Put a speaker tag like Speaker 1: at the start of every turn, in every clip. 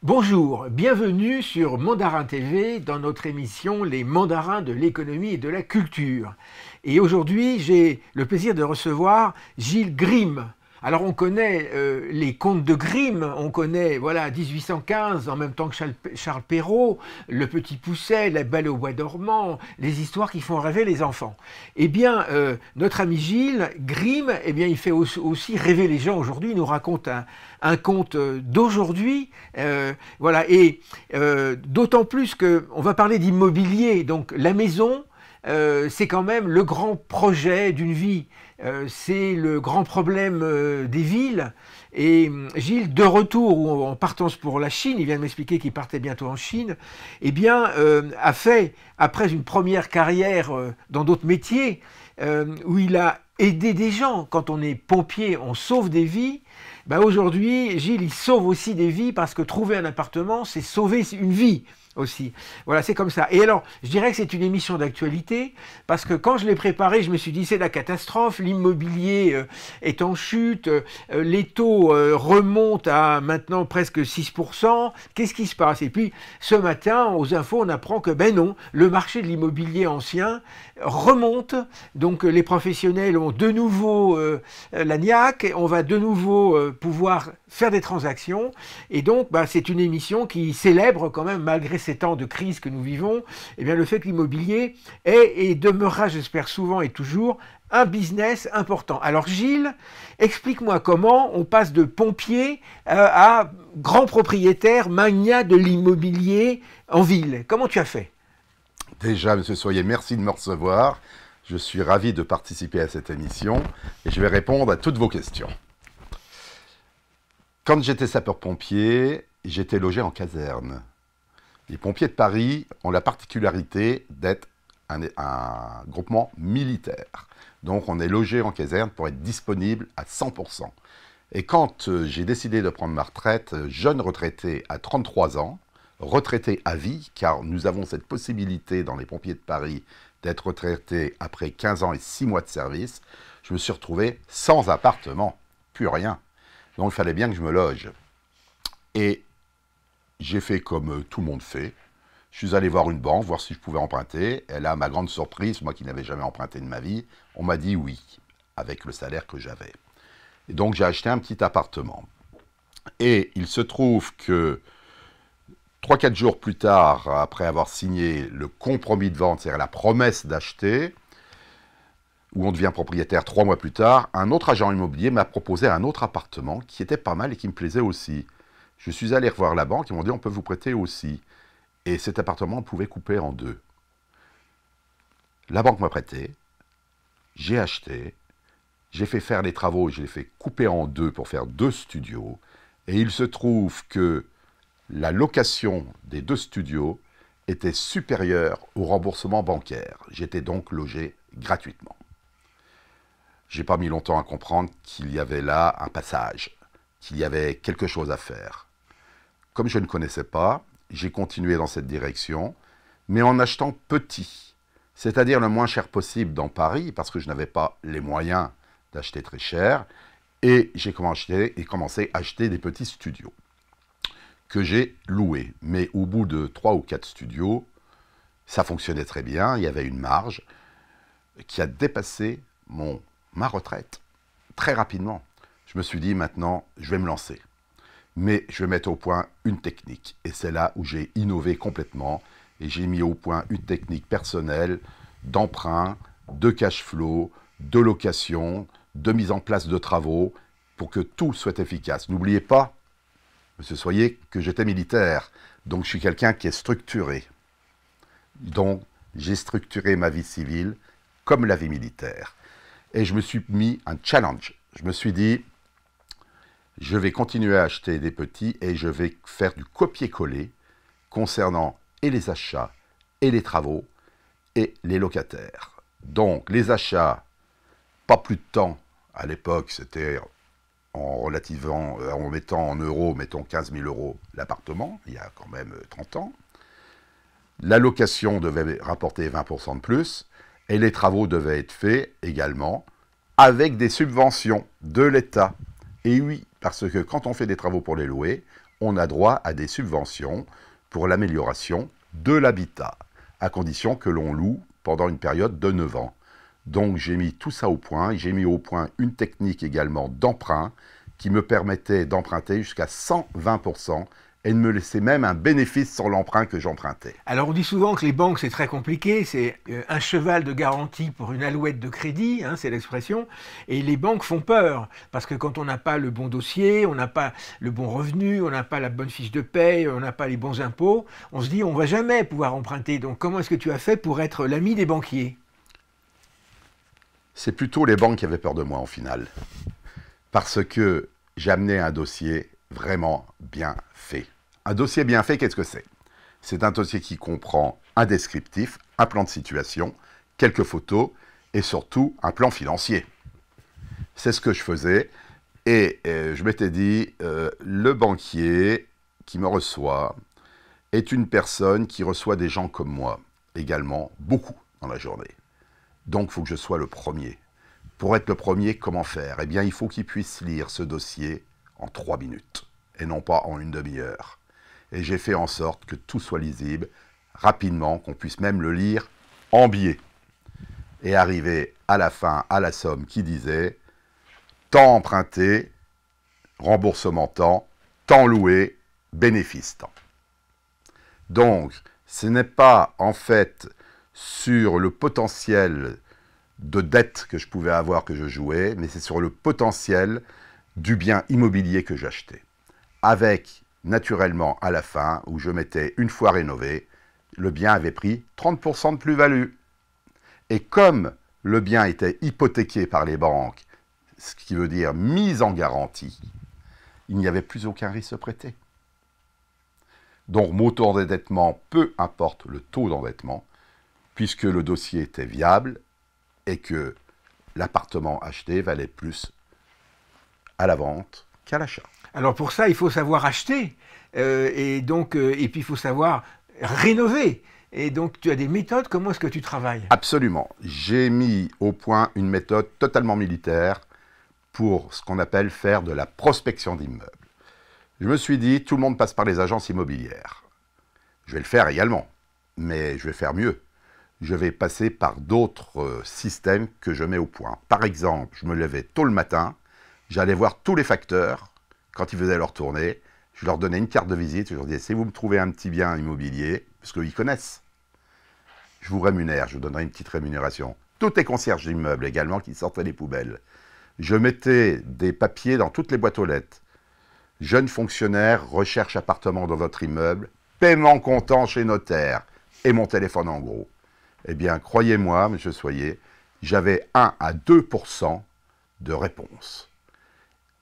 Speaker 1: Bonjour, bienvenue sur Mandarin TV dans notre émission Les Mandarins de l'économie et de la culture. Et aujourd'hui, j'ai le plaisir de recevoir Gilles Grimm. Alors on connaît les contes de Grimm, on connaît voilà 1815 en même temps que Charles Perrault, Le Petit Poucet, La Belle au bois dormant, les histoires qui font rêver les enfants. Eh bien, notre ami Gilles Grimm, eh bien, il fait aussi rêver les gens aujourd'hui. Il nous raconte un conte d'aujourd'hui, voilà, et d'autant plus qu'on va parler d'immobilier, donc la maison. C'est quand même le grand projet d'une vie, c'est le grand problème des villes. Et Gilles, de retour ou en partance pour la Chine, il vient de m'expliquer qu'il partait bientôt en Chine, eh bien, a fait, après une première carrière dans d'autres métiers, où il a aidé des gens. Quand on est pompier, on sauve des vies. Ben aujourd'hui, Gilles, il sauve aussi des vies parce que trouver un appartement, c'est sauver une vie aussi. Voilà, c'est comme ça. Et alors, je dirais que c'est une émission d'actualité parce que quand je l'ai préparée, je me suis dit c'est la catastrophe, l'immobilier est en chute, les taux remontent à maintenant presque 6%. Qu'est-ce qui se passe? Et puis, ce matin, aux infos, on apprend que ben non, le marché de l'immobilier ancien remonte. Donc, les professionnels ont de nouveau la niaque, on va de nouveau pouvoir faire des transactions. Et donc, bah, c'est une émission qui célèbre quand même, malgré ces temps de crise que nous vivons, eh bien, le fait que l'immobilier est et demeurera, j'espère souvent et toujours, un business important. Alors Gilles, explique-moi comment on passe de pompier à grand propriétaire, magnat de l'immobilier en ville. Comment tu as fait?
Speaker 2: Déjà, Monsieur Soyer, merci de me recevoir. Je suis ravi de participer à cette émission et je vais répondre à toutes vos questions. Quand j'étais sapeur-pompier, j'étais logé en caserne. Les pompiers de Paris ont la particularité d'être un groupement militaire. Donc on est logé en caserne pour être disponible à 100%. Et quand j'ai décidé de prendre ma retraite, jeune retraité à 33 ans, retraité à vie, car nous avons cette possibilité dans les pompiers de Paris d'être retraité après 15 ans et 6 mois de service, je me suis retrouvé sans appartement, plus rien. Donc il fallait bien que je me loge. Et j'ai fait comme tout le monde fait. Je suis allé voir une banque, voir si je pouvais emprunter. Et là, à ma grande surprise, moi qui n'avais jamais emprunté de ma vie, on m'a dit oui, avec le salaire que j'avais. Et donc j'ai acheté un petit appartement. Et il se trouve que 3-4 jours plus tard, après avoir signé le compromis de vente, c'est-à-dire la promesse d'acheter, où on devient propriétaire 3 mois plus tard, un autre agent immobilier m'a proposé un autre appartement qui était pas mal et qui me plaisait aussi. Je suis allé revoir la banque, ils m'ont dit on peut vous prêter aussi. Et cet appartement, on pouvait couper en deux. La banque m'a prêté, j'ai acheté, j'ai fait faire les travaux, je l'ai fait couper en deux pour faire 2 studios. Et il se trouve que la location des 2 studios était supérieure au remboursement bancaire. J'étais donc logé gratuitement. J'ai pas mis longtemps à comprendre qu'il y avait là un passage, qu'il y avait quelque chose à faire. Comme je ne connaissais pas, j'ai continué dans cette direction, mais en achetant petit, c'est-à-dire le moins cher possible dans Paris, parce que je n'avais pas les moyens d'acheter très cher, et j'ai commencé à acheter des petits studios que j'ai loués. Mais au bout de 3 ou 4 studios, ça fonctionnait très bien, il y avait une marge qui a dépassé ma retraite très rapidement. Je me suis dit maintenant, je vais me lancer. Mais je vais mettre au point une technique. Et c'est là où j'ai innové complètement. Et j'ai mis au point une technique personnelle d'emprunt, de cash flow, de location, de mise en place de travaux, pour que tout soit efficace. N'oubliez pas, Monsieur Soyer, que j'étais militaire. Donc je suis quelqu'un qui est structuré. Donc j'ai structuré ma vie civile comme la vie militaire. Et je me suis mis un challenge. Je me suis dit, je vais continuer à acheter des petits et je vais faire du copier-coller concernant et les achats et les travaux et les locataires. Donc les achats, pas plus de temps. À l'époque, c'était en mettant en euros, mettons 15 000 euros l'appartement, il y a quand même 30 ans. La location devait rapporter 20% de plus et les travaux devaient être faits également avec des subventions de l'État. Et oui, parce que quand on fait des travaux pour les louer, on a droit à des subventions pour l'amélioration de l'habitat, à condition que l'on loue pendant une période de 9 ans. Donc j'ai mis tout ça au point, et j'ai mis au point une technique également d'emprunt qui me permettait d'emprunter jusqu'à 120% et de me laisser même un bénéfice sur l'emprunt que j'empruntais.
Speaker 1: Alors on dit souvent que les banques c'est très compliqué, c'est un cheval de garantie pour une alouette de crédit, hein, c'est l'expression, et les banques font peur, parce que quand on n'a pas le bon dossier, on n'a pas le bon revenu, on n'a pas la bonne fiche de paye, on n'a pas les bons impôts, on se dit on ne va jamais pouvoir emprunter. Donc comment est-ce que tu as fait pour être l'ami des banquiers?
Speaker 2: C'est plutôt les banques qui avaient peur de moi au final, parce que j'ai amené un dossier vraiment bien fait. Un dossier bien fait, qu'est-ce que c'est? C'est un dossier qui comprend un descriptif, un plan de situation, quelques photos et surtout un plan financier. C'est ce que je faisais et je m'étais dit, le banquier qui me reçoit est une personne qui reçoit des gens comme moi, également beaucoup dans la journée. Donc il faut que je sois le premier. Pour être le premier, comment faire? Eh bien, il faut qu'il puisse lire ce dossier en 3 minutes et non pas en une demi-heure. Et j'ai fait en sorte que tout soit lisible, rapidement, qu'on puisse même le lire en biais. Et arriver à la fin, à la somme qui disait temps emprunté, remboursement temps, temps loué, bénéfice temps. Donc, ce n'est pas en fait sur le potentiel de dette que je pouvais avoir que je jouais, mais c'est sur le potentiel du bien immobilier que j'achetais. Avec naturellement, à la fin, où je m'étais une fois rénové, le bien avait pris 30% de plus-value. Et comme le bien était hypothéqué par les banques, ce qui veut dire mise en garantie, il n'y avait plus aucun risque de prêter. Donc mon taux d'endettement, peu importe le taux d'endettement, puisque le dossier était viable et que l'appartement acheté valait plus à la vente qu'à l'achat.
Speaker 1: Alors pour ça, il faut savoir acheter, et puis il faut savoir rénover. Et donc tu as des méthodes, comment est-ce que tu travailles?
Speaker 2: Absolument. J'ai mis au point une méthode totalement militaire pour ce qu'on appelle faire de la prospection d'immeubles. Je me suis dit, tout le monde passe par les agences immobilières. Je vais le faire également, mais je vais faire mieux. Je vais passer par d'autres systèmes que je mets au point. Par exemple, je me levais tôt le matin, j'allais voir tous les facteurs. Quand ils faisaient leur tournée, je leur donnais une carte de visite, je leur disais, si vous me trouvez un petit bien immobilier, parce qu'ils connaissent, je vous rémunère, je vous donnerai une petite rémunération. Tous les concierges d'immeubles également qui sortaient des poubelles. Je mettais des papiers dans toutes les boîtes aux lettres. Jeunes fonctionnaires, recherche appartement dans votre immeuble, paiement comptant chez notaire, et mon téléphone en gros. Eh bien, croyez-moi, monsieur Soyer, j'avais 1 à 2% de réponse.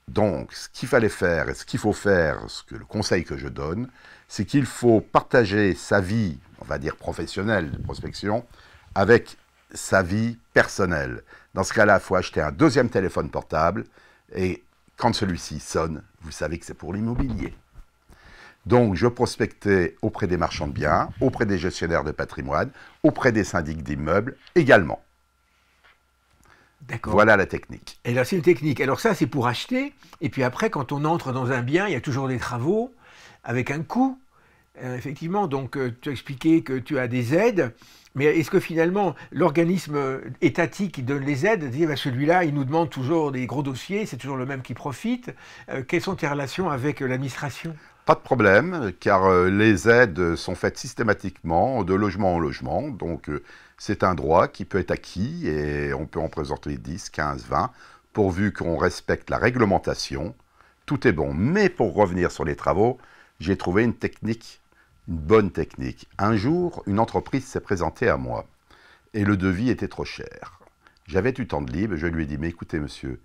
Speaker 2: Donc, ce qu'il fallait faire et ce qu'il faut faire, le conseil que je donne, c'est qu'il faut partager sa vie, on va dire professionnelle de prospection, avec sa vie personnelle. Dans ce cas-là, il faut acheter un deuxième téléphone portable et quand celui-ci sonne, vous savez que c'est pour l'immobilier. Donc, je prospectais auprès des marchands de biens, auprès des gestionnaires de patrimoine, auprès des syndics d'immeubles également. Voilà la technique.
Speaker 1: Et là, c'est une technique. Alors ça, c'est pour acheter. Et puis après, quand on entre dans un bien, il y a toujours des travaux avec un coût. Effectivement, donc tu as expliqué que tu as des aides. Mais est-ce que finalement, l'organisme étatique qui donne les aides dit bah, celui-là, il nous demande toujours des gros dossiers, c'est toujours le même qui profite. Quelles sont tes relations avec l'administration?
Speaker 2: Pas de problème, car les aides sont faites systématiquement de logement en logement. Donc, c'est un droit qui peut être acquis et on peut en présenter 10, 15, 20, pourvu qu'on respecte la réglementation. Tout est bon. Mais pour revenir sur les travaux, j'ai trouvé une technique, une bonne technique. Un jour, une entreprise s'est présentée à moi et le devis était trop cher. J'avais du temps de libre, je lui ai dit, mais écoutez monsieur,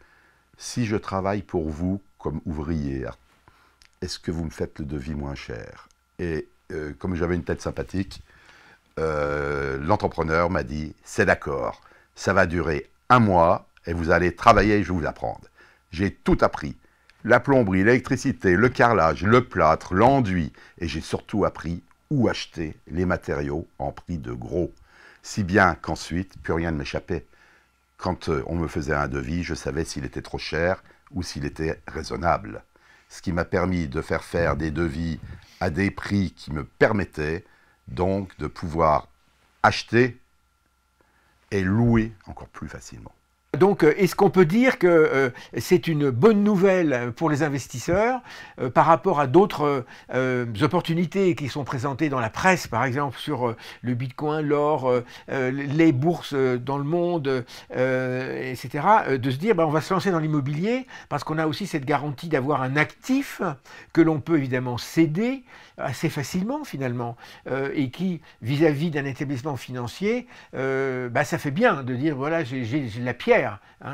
Speaker 2: si je travaille pour vous comme ouvrier, est-ce que vous me faites le devis moins cher? Et comme j'avais une tête sympathique, l'entrepreneur m'a dit, c'est d'accord, ça va durer 1 mois et vous allez travailler et je vais vous apprendre. J'ai tout appris, la plomberie, l'électricité, le carrelage, le plâtre, l'enduit, et j'ai surtout appris où acheter les matériaux en prix de gros. Si bien qu'ensuite, plus rien ne m'échappait. Quand on me faisait un devis, je savais s'il était trop cher ou s'il était raisonnable. ce qui m'a permis de faire des devis à des prix qui me permettaient donc de pouvoir acheter et louer encore plus facilement.
Speaker 1: Donc, est-ce qu'on peut dire que c'est une bonne nouvelle pour les investisseurs par rapport à d'autres opportunités qui sont présentées dans la presse, par exemple sur le Bitcoin, l'or, les bourses dans le monde, etc., de se dire on va se lancer dans l'immobilier parce qu'on a aussi cette garantie d'avoir un actif que l'on peut évidemment céder assez facilement finalement et qui, vis-à-vis d'un établissement financier, ça fait bien de dire voilà, j'ai de la pierre.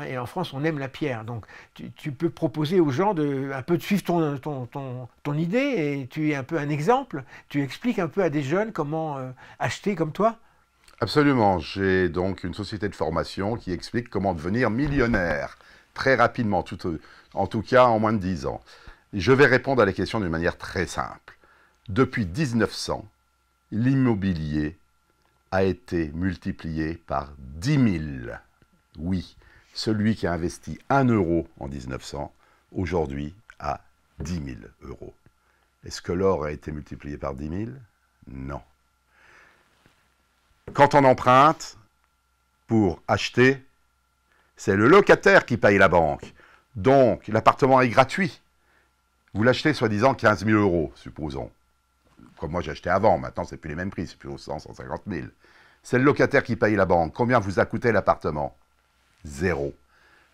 Speaker 1: Et en France, on aime la pierre. Donc, tu peux proposer aux gens un peu de suivre ton idée et tu es un peu un exemple. Tu expliques un peu à des jeunes comment acheter comme toi.
Speaker 2: Absolument. J'ai donc une société de formation qui explique comment devenir millionnaire très rapidement, en tout cas en moins de 10 ans. Je vais répondre à la question d'une manière très simple. Depuis 1900, l'immobilier a été multiplié par 10 000. Oui, celui qui a investi 1 euro en 1900, aujourd'hui, a 10 000 euros. Est-ce que l'or a été multiplié par 10 000? Non. Quand on emprunte pour acheter, c'est le locataire qui paye la banque. Donc, l'appartement est gratuit. Vous l'achetez soi-disant 15 000 euros, supposons. Comme moi j'ai acheté avant, maintenant c'est plus les mêmes prix, c'est plus 150 000. C'est le locataire qui paye la banque. Combien vous a coûté l'appartement? 0.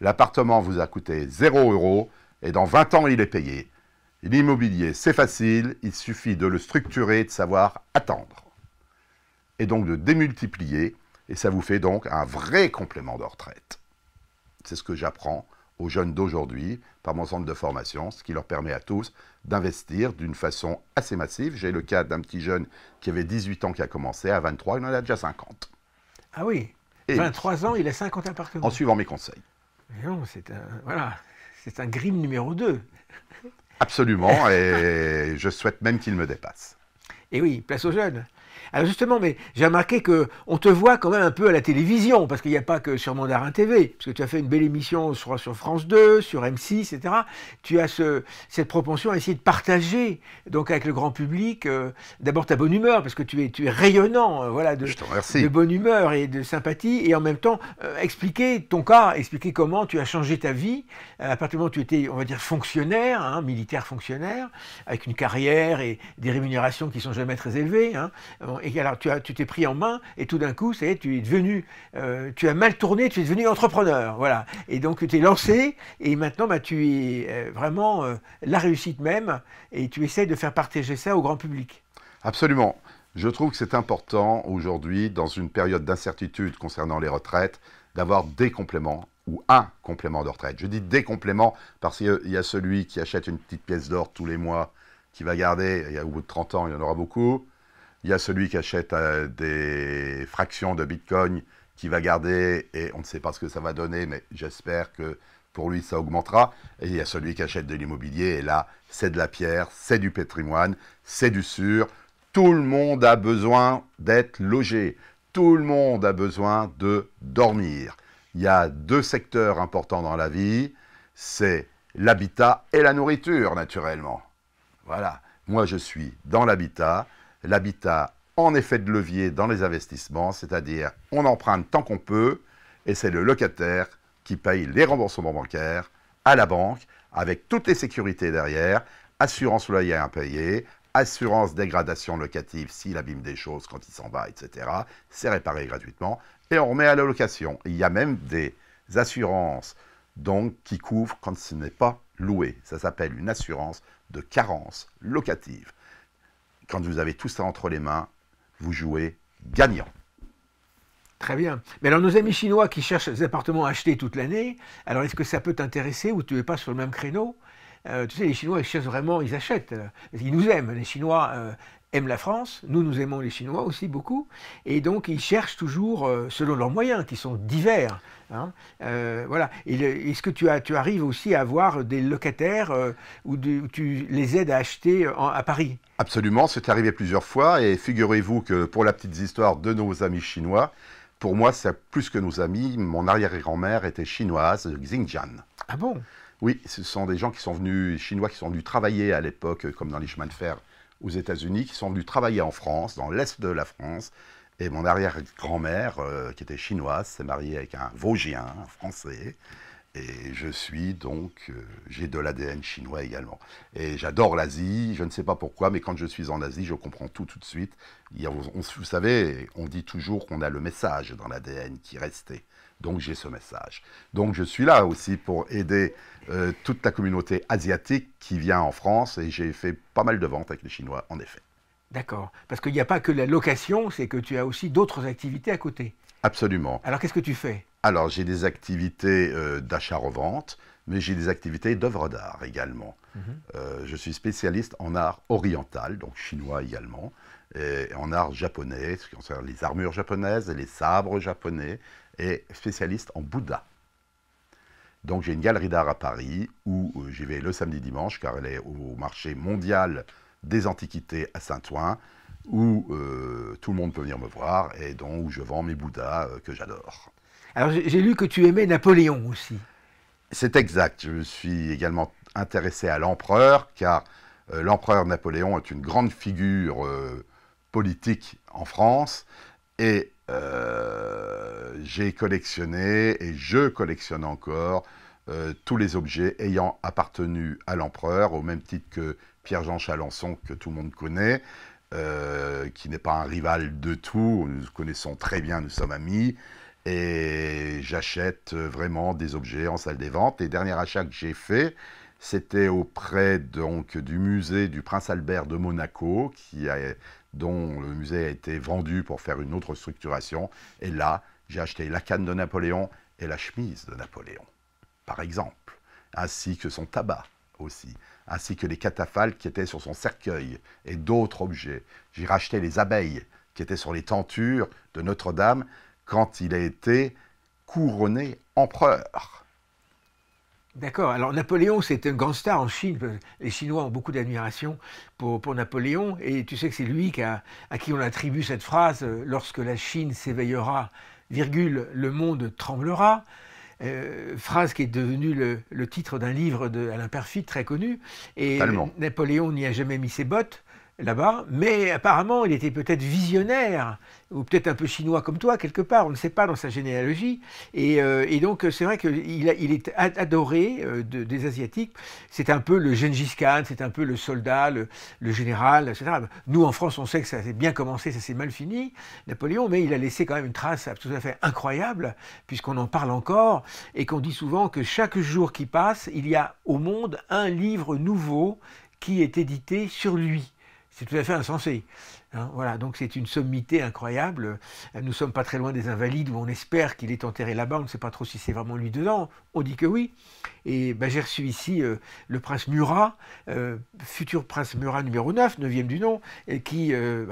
Speaker 2: L'appartement vous a coûté 0 euros et dans 20 ans, il est payé. L'immobilier, c'est facile, il suffit de le structurer, de savoir attendre. Et donc de démultiplier, et ça vous fait donc un vrai complément de retraite. C'est ce que j'apprends aux jeunes d'aujourd'hui par mon centre de formation, ce qui leur permet à tous d'investir d'une façon assez massive. J'ai le cas d'un petit jeune qui avait 18 ans qui a commencé, à 23, il en a déjà 50.
Speaker 1: Ah oui, et 23 ans, il a 50 appartements.
Speaker 2: En suivant mes conseils.
Speaker 1: Non, c'est un Grimm numéro 2.
Speaker 2: Absolument, et je souhaite même qu'il me dépasse.
Speaker 1: Et oui, place aux jeunes. Alors justement, mais j'ai remarqué qu'on te voit quand même un peu à la télévision, parce qu'il n'y a pas que sur Mandarin TV, parce que tu as fait une belle émission sur France 2, sur M6, etc. Tu as cette propension à essayer de partager donc avec le grand public, d'abord ta bonne humeur, parce que tu es rayonnant voilà, de bonne humeur et de sympathie, et en même temps expliquer ton cas, expliquer comment tu as changé ta vie, à partir du moment où tu étais, on va dire, fonctionnaire, militaire fonctionnaire, avec une carrière et des rémunérations qui sont jamais très élevées, et alors tu t'es pris en main et tout d'un coup, tu es devenu, tu as mal tourné, tu es devenu entrepreneur, voilà. Et donc tu t'es lancé et maintenant tu es vraiment la réussite même et tu essaies de faire partager ça au grand public.
Speaker 2: Absolument. Je trouve que c'est important aujourd'hui, dans une période d'incertitude concernant les retraites, d'avoir des compléments ou un complément de retraite. Je dis des compléments parce qu'il y a celui qui achète une petite pièce d'or tous les mois, qui va garder, et au bout de 30 ans, il y en aura beaucoup. Il y a celui qui achète des fractions de Bitcoin qui va garder et on ne sait pas ce que ça va donner, mais j'espère que pour lui ça augmentera. Et il y a celui qui achète de l'immobilier et là, c'est de la pierre, c'est du patrimoine, c'est du sûr. Tout le monde a besoin d'être logé. Tout le monde a besoin de dormir. Il y a 2 secteurs importants dans la vie, c'est l'habitat et la nourriture, naturellement. Voilà, moi je suis dans l'habitat. L'habitat en effet de levier dans les investissements, c'est-à-dire on emprunte tant qu'on peut et c'est le locataire qui paye les remboursements bancaires à la banque avec toutes les sécurités derrière, assurance loyer impayé, assurance dégradation locative s'il abîme des choses quand il s'en va, etc. C'est réparé gratuitement et on remet à la location. Il y a même des assurances donc, qui couvrent quand ce n'est pas loué. Ça s'appelle une assurance de carence locative. Quand vous avez tout ça entre les mains, vous jouez gagnant.
Speaker 1: Très bien. Mais alors nos amis chinois qui cherchent des appartements achetés toute l'année, alors est-ce que ça peut t'intéresser ou tu n'es pas sur le même créneau? Tu sais, les Chinois, ils cherchent vraiment, ils achètent. Ils nous aiment. Les Chinois aiment la France. Nous aimons les Chinois aussi beaucoup. Et donc, ils cherchent toujours selon leurs moyens, qui sont divers. Voilà. Est-ce que tu arrives aussi à avoir des locataires où tu les aides à acheter à Paris?
Speaker 2: Absolument, c'est arrivé plusieurs fois. Et figurez-vous que pour la petite histoire de nos amis chinois, pour moi, c'est plus que nos amis. Mon arrière-grand-mère était chinoise, Xinjiang.
Speaker 1: Ah bon?
Speaker 2: Oui, ce sont des gens qui sont venus, Chinois qui sont venus travailler à l'époque, comme dans les chemins de fer aux États-Unis, qui sont venus travailler en France, dans l'est de la France. Et mon arrière-grand-mère, qui était chinoise, s'est mariée avec un Vosgien, un Français. Et je suis donc, j'ai de l'ADN chinois également. Et j'adore l'Asie, je ne sais pas pourquoi, mais quand je suis en Asie, je comprends tout de suite. Vous savez, on dit toujours qu'on a le message dans l'ADN qui est resté. Donc j'ai ce message. Donc je suis là aussi pour aider toute la communauté asiatique qui vient en France, et j'ai fait pas mal de ventes avec les Chinois, en effet.
Speaker 1: D'accord. Parce qu'il n'y a pas que la location, c'est que tu as aussi d'autres activités à côté.
Speaker 2: Absolument.
Speaker 1: Alors qu'est-ce que tu fais?
Speaker 2: Alors, j'ai des activités d'achat-revente, mais j'ai des activités d'œuvres d'art également. Je suis spécialiste en art oriental, donc chinois également, et en art japonais, ce qui concerne les armures japonaises et les sabres japonais, et spécialiste en Bouddha. Donc, j'ai une galerie d'art à Paris où j'y vais le samedi dimanche, car elle est au marché mondial des antiquités à Saint-Ouen, où tout le monde peut venir me voir, et donc où je vends mes Bouddhas que j'adore.
Speaker 1: Alors j'ai lu que tu aimais Napoléon aussi.
Speaker 2: C'est exact. Je me suis également intéressé à l'empereur, car l'empereur Napoléon est une grande figure politique en France. Et j'ai collectionné, et je collectionne encore, tous les objets ayant appartenu à l'empereur, au même titre que Pierre-Jean Chalençon, que tout le monde connaît, qui n'est pas un rival de tout. Nous nous connaissons très bien, nous sommes amis. Et j'achète vraiment des objets en salle des ventes. Les derniers achats que j'ai faits, c'était auprès donc du musée du Prince Albert de Monaco, dont le musée a été vendu pour faire une autre structuration. Et là, j'ai acheté la canne de Napoléon et la chemise de Napoléon, par exemple, ainsi que son tabac aussi, ainsi que les catafalques qui étaient sur son cercueil et d'autres objets. J'ai racheté les abeilles qui étaient sur les tentures de Notre-Dame quand il a été couronné empereur.
Speaker 1: D'accord. Alors Napoléon, c'est un grand star en Chine. Les Chinois ont beaucoup d'admiration pour Napoléon. Et tu sais que c'est lui à qui on attribue cette phrase « Lorsque la Chine s'éveillera, virgule, le monde tremblera ». Phrase qui est devenue le titre d'un livre d'Alain Perfit, très connu. Et
Speaker 2: Tellement.
Speaker 1: Napoléon n'y a jamais mis ses bottes là-bas, mais apparemment il était peut-être visionnaire, ou peut-être un peu chinois comme toi, quelque part, on ne sait pas dans sa généalogie, et donc c'est vrai qu'il est adoré des Asiatiques. C'est un peu le Gengis Khan, c'est un peu le soldat, le général, etc. Nous en France on sait que ça s'est bien commencé, ça s'est mal fini, Napoléon, mais il a laissé quand même une trace tout à fait incroyable, puisqu'on en parle encore, et qu'on dit souvent que chaque jour qui passe, il y a au monde un livre nouveau qui est édité sur lui. C'est tout à fait insensé. Hein, voilà, donc c'est une sommité incroyable. Nous ne sommes pas très loin des Invalides où on espère qu'il est enterré là-bas. On ne sait pas trop si c'est vraiment lui dedans. On dit que oui. Et ben, j'ai reçu ici le prince Murat, futur prince Murat numéro 9, 9e du nom, et qui est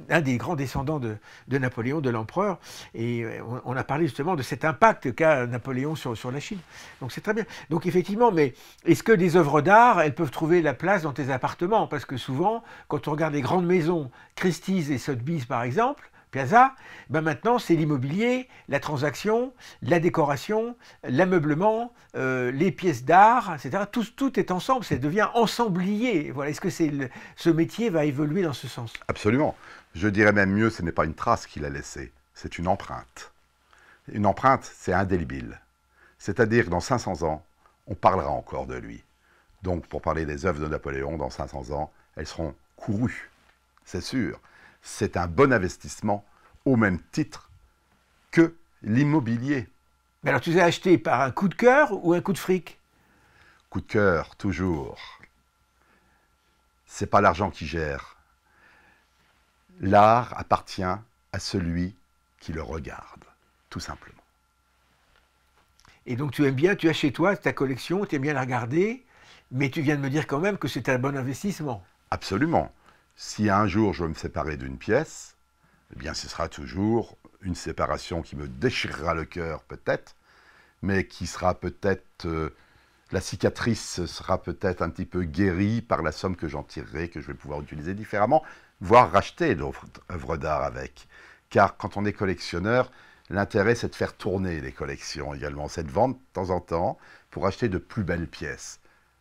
Speaker 1: un des grands descendants de Napoléon, de l'empereur. Et on a parlé justement de cet impact qu'a Napoléon sur la Chine. Donc c'est très bien. Donc effectivement, mais est-ce que des œuvres d'art, elles peuvent trouver la place dans tes appartements? Parce que souvent, quand on regarde les grandes maisons, Christie's et Sotheby's par exemple, Piazza, ben maintenant c'est l'immobilier, la transaction, la décoration, l'ameublement, les pièces d'art, etc. Tout est ensemble, ça devient ensemblier. Voilà. Est-ce que ce métier va évoluer dans ce sens?
Speaker 2: Absolument. Je dirais même mieux, ce n'est pas une trace qu'il a laissée, c'est une empreinte. Une empreinte, c'est indélébile. C'est-à-dire que dans 500 ans, on parlera encore de lui. Donc pour parler des œuvres de Napoléon, dans 500 ans, elles seront courues. C'est sûr, c'est un bon investissement au même titre que l'immobilier.
Speaker 1: Mais alors tu les as achetés par un coup de cœur ou un coup de fric?
Speaker 2: Coup de cœur, toujours. C'est pas l'argent qui gère. L'art appartient à celui qui le regarde, tout simplement.
Speaker 1: Et donc tu aimes bien, tu as chez toi ta collection, tu aimes bien la regarder, mais tu viens de me dire quand même que c'est un bon investissement.
Speaker 2: Absolument. Si un jour je veux me séparer d'une pièce, eh bien ce sera toujours une séparation qui me déchirera le cœur peut-être, mais qui sera peut-être, la cicatrice sera peut-être un petit peu guérie par la somme que j'en tirerai, que je vais pouvoir utiliser différemment, voire racheter d'autres œuvres d'art avec. Car quand on est collectionneur, L'intérêt, c'est de faire tourner les collections également. C'est de vendre de temps en temps pour acheter de plus belles pièces.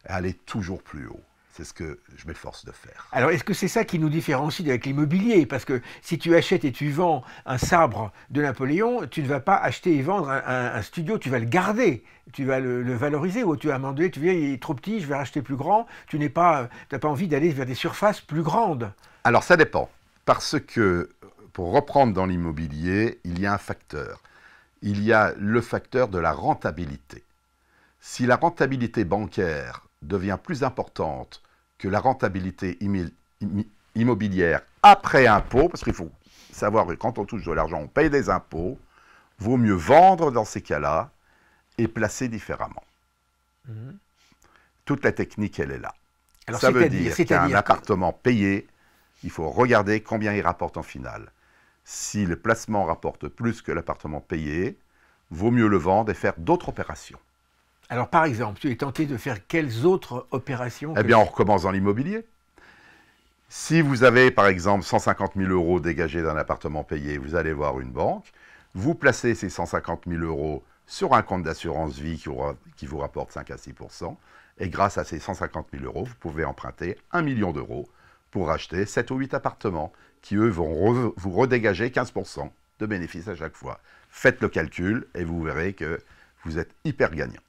Speaker 2: Et aller toujours plus haut. C'est ce que je m'efforce de faire.
Speaker 1: Alors, est-ce que c'est ça qui nous différencie avec l'immobilier? Parce que si tu achètes et tu vends un sabre de Napoléon, tu ne vas pas acheter et vendre un studio, tu vas le garder, tu vas le valoriser, ou tu vas demander, tu dis, il est trop petit, je vais racheter plus grand. Tu n'as pas envie d'aller vers des surfaces plus grandes.
Speaker 2: Alors, ça dépend. Parce que, pour reprendre dans l'immobilier, il y a un facteur. Il y a le facteur de la rentabilité. Si la rentabilité bancaire devient plus importante que la rentabilité immobilière après impôt, parce qu'il faut savoir que quand on touche de l'argent, on paye des impôts, vaut mieux vendre dans ces cas-là et placer différemment. Toute la technique, elle est là.
Speaker 1: Alors,
Speaker 2: ça veut dire qu'un appartement payé, il faut regarder combien il rapporte en finale. Si le placement rapporte plus que l'appartement payé, vaut mieux le vendre et faire d'autres opérations.
Speaker 1: Alors, par exemple, tu es tenté de faire quelles autres opérations?
Speaker 2: Eh bien, on recommence dans l'immobilier. Si vous avez, par exemple, 150 000 € dégagés d'un appartement payé, vous allez voir une banque, vous placez ces 150 000 € sur un compte d'assurance vie qui vous rapporte 5 à 6 %, et grâce à ces 150 000 €, vous pouvez emprunter 1 million d'euros pour acheter 7 ou 8 appartements qui, eux, vont vous redégager 15 % de bénéfices à chaque fois. Faites le calcul et vous verrez que vous êtes hyper gagnant.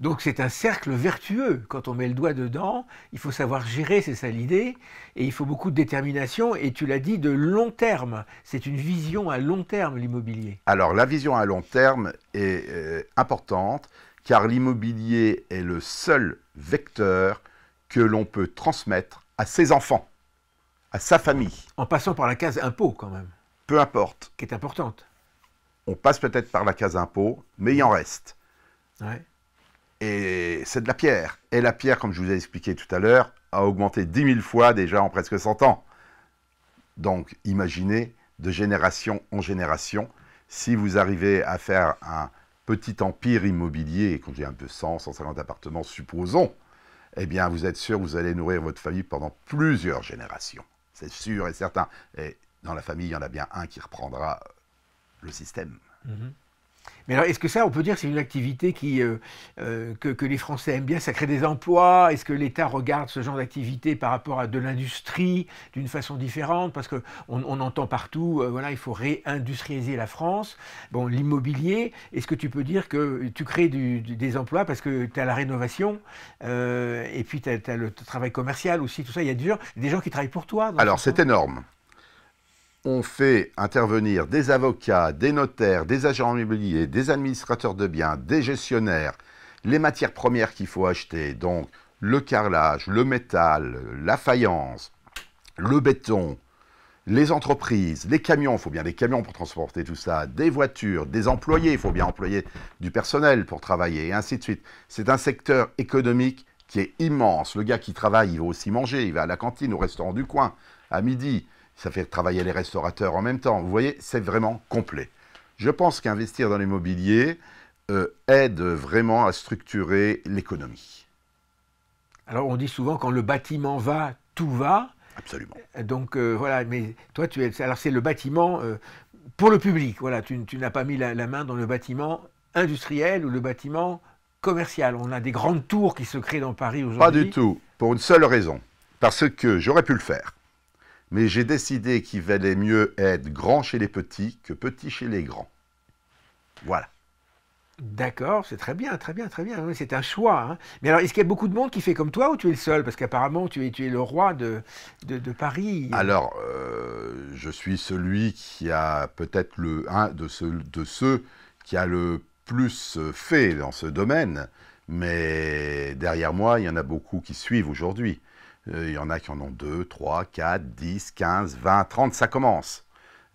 Speaker 1: Donc c'est un cercle vertueux. Quand on met le doigt dedans, il faut savoir gérer, c'est ça l'idée, et il faut beaucoup de détermination, et tu l'as dit, de long terme. C'est une vision à long terme, l'immobilier.
Speaker 2: Alors la vision à long terme est importante, car l'immobilier est le seul vecteur que l'on peut transmettre à ses enfants, à sa famille.
Speaker 1: En passant par la case impôt, quand même.
Speaker 2: Peu importe.
Speaker 1: Qui est importante.
Speaker 2: On passe peut-être par la case impôt, mais il en reste.
Speaker 1: Ouais.
Speaker 2: Et c'est de la pierre. Et la pierre, comme je vous ai expliqué tout à l'heure, a augmenté 10 000 fois déjà en presque 100 ans. Donc, imaginez, de génération en génération, si vous arrivez à faire un petit empire immobilier, et quand j'ai un peu 100, 150 appartements, supposons, eh bien, vous êtes sûr que vous allez nourrir votre famille pendant plusieurs générations. C'est sûr et certain. Et dans la famille, il y en a bien un qui reprendra le système.
Speaker 1: Mais alors, est-ce que ça, on peut dire, c'est une activité que les Français aiment bien? Ça crée des emplois? Est-ce que l'État regarde ce genre d'activité par rapport à de l'industrie d'une façon différente? Parce qu'on entend partout, voilà, il faut réindustrialiser la France. Bon, l'immobilier, est-ce que tu peux dire que tu crées des emplois parce que tu as la rénovation, et puis tu as le travail commercial aussi, tout ça? Il y a des gens qui travaillent pour toi?
Speaker 2: Alors, c'est énorme. On fait intervenir des avocats, des notaires, des agents immobiliers, des administrateurs de biens, des gestionnaires, les matières premières qu'il faut acheter, donc le carrelage, le métal, la faïence, le béton, les entreprises, les camions, il faut bien des camions pour transporter tout ça, des voitures, des employés, il faut bien employer du personnel pour travailler, et ainsi de suite. C'est un secteur économique qui est immense. Le gars qui travaille, il va aussi manger, il va à la cantine, au restaurant du coin, à midi. Ça fait travailler les restaurateurs en même temps. Vous voyez, c'est vraiment complet. Je pense qu'investir dans l'immobilier aide vraiment à structurer l'économie.
Speaker 1: Alors, on dit souvent, quand le bâtiment va, tout va.
Speaker 2: Absolument.
Speaker 1: Donc, voilà, mais toi, alors c'est le bâtiment pour le public. Voilà, tu n'as pas mis la main dans le bâtiment industriel ou le bâtiment commercial. On a des grandes tours qui se créent dans Paris aujourd'hui.
Speaker 2: Pas du tout, pour une seule raison. Parce que j'aurais pu le faire. Mais j'ai décidé qu'il valait mieux être grand chez les petits que petit chez les grands. Voilà.
Speaker 1: D'accord, c'est très bien, très bien, très bien. Oui, c'est un choix. Hein. Mais alors, est-ce qu'il y a beaucoup de monde qui fait comme toi ou tu es le seul? Parce qu'apparemment, tu es le roi de Paris.
Speaker 2: Alors, je suis celui qui a peut-être un de ceux qui a le plus fait dans ce domaine. Mais derrière moi, il y en a beaucoup qui suivent aujourd'hui. Il y en a qui en ont 2, 3, 4, 10, 15, 20, 30, ça commence.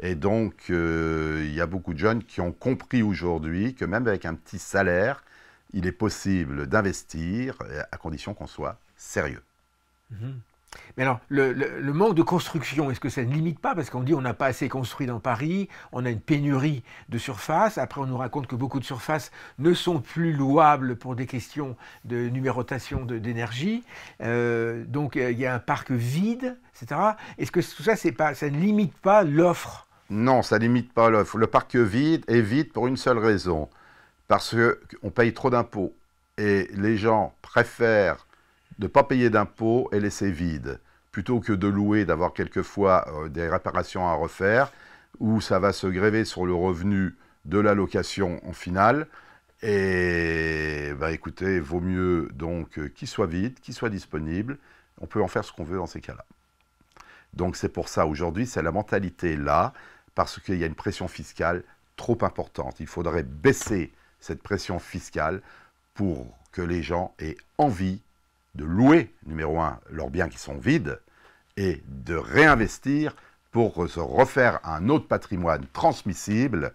Speaker 2: Et donc, il y a beaucoup de jeunes qui ont compris aujourd'hui que même avec un petit salaire, il est possible d'investir à condition qu'on soit sérieux.
Speaker 1: Mais alors, le manque de construction, est-ce que ça ne limite pas? Parce qu'on dit qu'on n'a pas assez construit dans Paris, on a une pénurie de surface. Après, on nous raconte que beaucoup de surfaces ne sont plus louables pour des questions de numérotation d'énergie. Donc, il y a un parc vide, etc. Est-ce que tout ça, ça ne limite pas l'offre
Speaker 2: Non, ça limite pas l'offre. Le parc vide est vide pour une seule raison. Parce qu'on paye trop d'impôts. Et les gens préfèrent ne pas payer d'impôts et laisser vide, plutôt que de louer, d'avoir quelquefois des réparations à refaire, où ça va se gréver sur le revenu de la location en finale. Et bah, écoutez, il vaut mieux donc qu'il soit vide, qu'il soit disponible. On peut en faire ce qu'on veut dans ces cas-là. Donc c'est pour ça, aujourd'hui, c'est la mentalité là, parce qu'il y a une pression fiscale trop importante. Il faudrait baisser cette pression fiscale pour que les gens aient envie de louer, numéro un, leurs biens qui sont vides, et de réinvestir pour se refaire un autre patrimoine transmissible,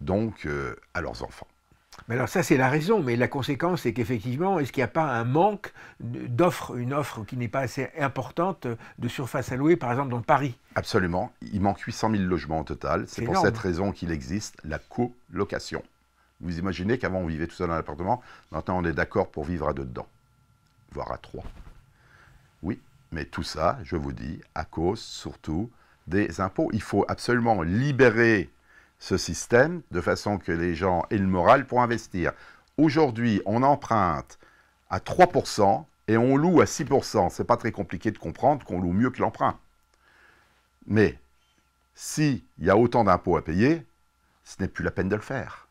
Speaker 2: donc à leurs enfants.
Speaker 1: Mais alors ça c'est la raison, mais la conséquence c'est qu'effectivement, est-ce qu'il n'y a pas un manque d'offres, une offre qui n'est pas assez importante de surface à louer, par exemple dans Paris?
Speaker 2: Absolument, il manque 800 000 logements au total, c'est pour
Speaker 1: énorme.
Speaker 2: cette raison qu'il existe la colocation. Vous imaginez qu'avant on vivait tout seul dans l'appartement, maintenant on est d'accord pour vivre à deux dedans, voire à trois. Oui, mais tout ça, je vous dis, à cause surtout des impôts. Il faut absolument libérer ce système de façon que les gens aient le moral pour investir. Aujourd'hui, on emprunte à 3% et on loue à 6%. Ce n'est pas très compliqué de comprendre qu'on loue mieux que l'emprunt. Mais s'il y a autant d'impôts à payer, ce n'est plus la peine de le faire.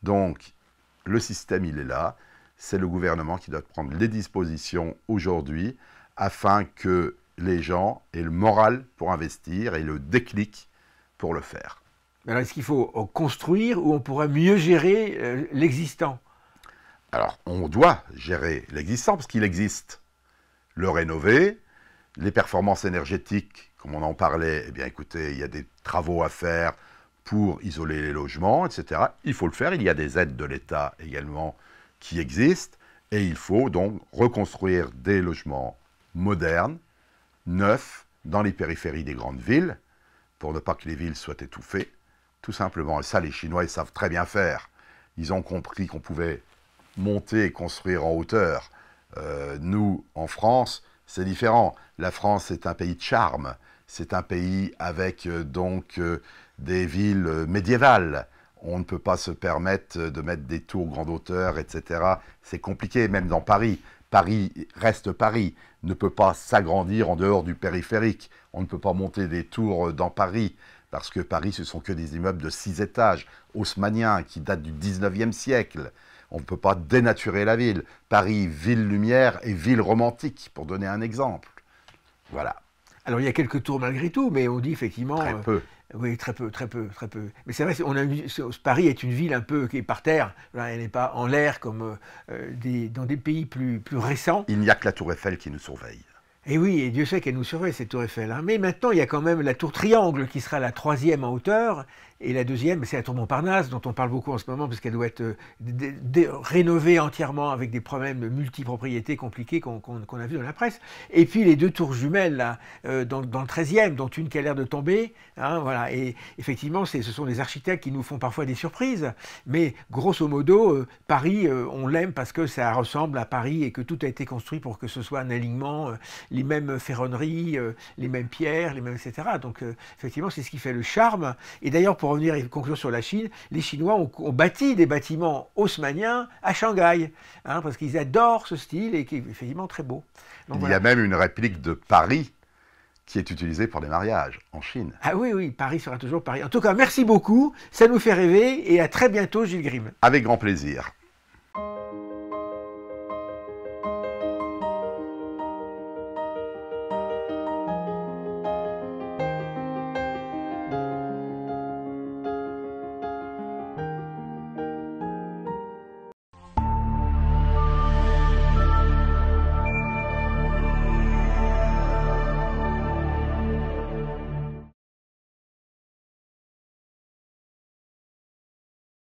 Speaker 2: Donc, le système, il est là. C'est le gouvernement qui doit prendre les dispositions aujourd'hui afin que les gens aient le moral pour investir et le déclic pour le faire.
Speaker 1: Alors est-ce qu'il faut construire ou on pourrait mieux gérer l'existant?
Speaker 2: Alors, on doit gérer l'existant parce qu'il existe. Le rénover, les performances énergétiques, comme on en parlait, eh bien écoutez, il y a des travaux à faire pour isoler les logements, etc. Il faut le faire, il y a des aides de l'État également qui existent, et il faut donc reconstruire des logements modernes, neufs, dans les périphéries des grandes villes, pour ne pas que les villes soient étouffées, tout simplement. Et ça, les Chinois, ils savent très bien faire. Ils ont compris qu'on pouvait monter et construire en hauteur. Nous, en France, c'est différent. La France est un pays de charme. C'est un pays avec des villes médiévales. On ne peut pas se permettre de mettre des tours grande hauteur, etc. C'est compliqué, même dans Paris. Paris reste Paris, ne peut pas s'agrandir en dehors du périphérique. On ne peut pas monter des tours dans Paris, parce que Paris, ce sont que des immeubles de 6 étages, haussmanniens, qui datent du 19e siècle. On ne peut pas dénaturer la ville. Paris, ville lumière et ville romantique, pour donner un exemple. Voilà.
Speaker 1: Alors il y a quelques tours malgré tout, mais on dit effectivement...
Speaker 2: Très peu.
Speaker 1: Oui, très peu. Mais c'est vrai, Paris est une ville un peu qui est par terre. Elle n'est pas en l'air comme dans des pays plus récents.
Speaker 2: Il n'y a que la Tour Eiffel qui nous surveille.
Speaker 1: Et oui, et Dieu sait qu'elle nous surveille, cette tour Eiffel. Mais maintenant, il y a quand même la tour Triangle qui sera la 3e en hauteur. Et la 2e, c'est la tour Montparnasse, dont on parle beaucoup en ce moment, parce qu'elle doit être rénovée entièrement avec des problèmes de multipropriété compliqués qu'on a vu dans la presse. Et puis les 2 tours jumelles, là, dans le 13e, dont une qui a l'air de tomber. Hein, voilà. Et effectivement, ce sont des architectes qui nous font parfois des surprises. Mais grosso modo, Paris, on l'aime parce que ça ressemble à Paris et que tout a été construit pour que ce soit un alignement, les mêmes ferronneries, les mêmes pierres, les mêmes, etc. Donc effectivement, c'est ce qui fait le charme. Et d'ailleurs, pour revenir et conclure sur la Chine, les Chinois ont bâti des bâtiments haussmanniens à Shanghai, hein, parce qu'ils adorent ce style et qui est effectivement très beau. Donc,
Speaker 2: il y a même une réplique de Paris qui est utilisée pour des mariages en Chine.
Speaker 1: Ah oui, oui, Paris sera toujours Paris. En tout cas, merci beaucoup, ça nous fait rêver et à très bientôt Gilles Grimm.
Speaker 2: Avec grand plaisir.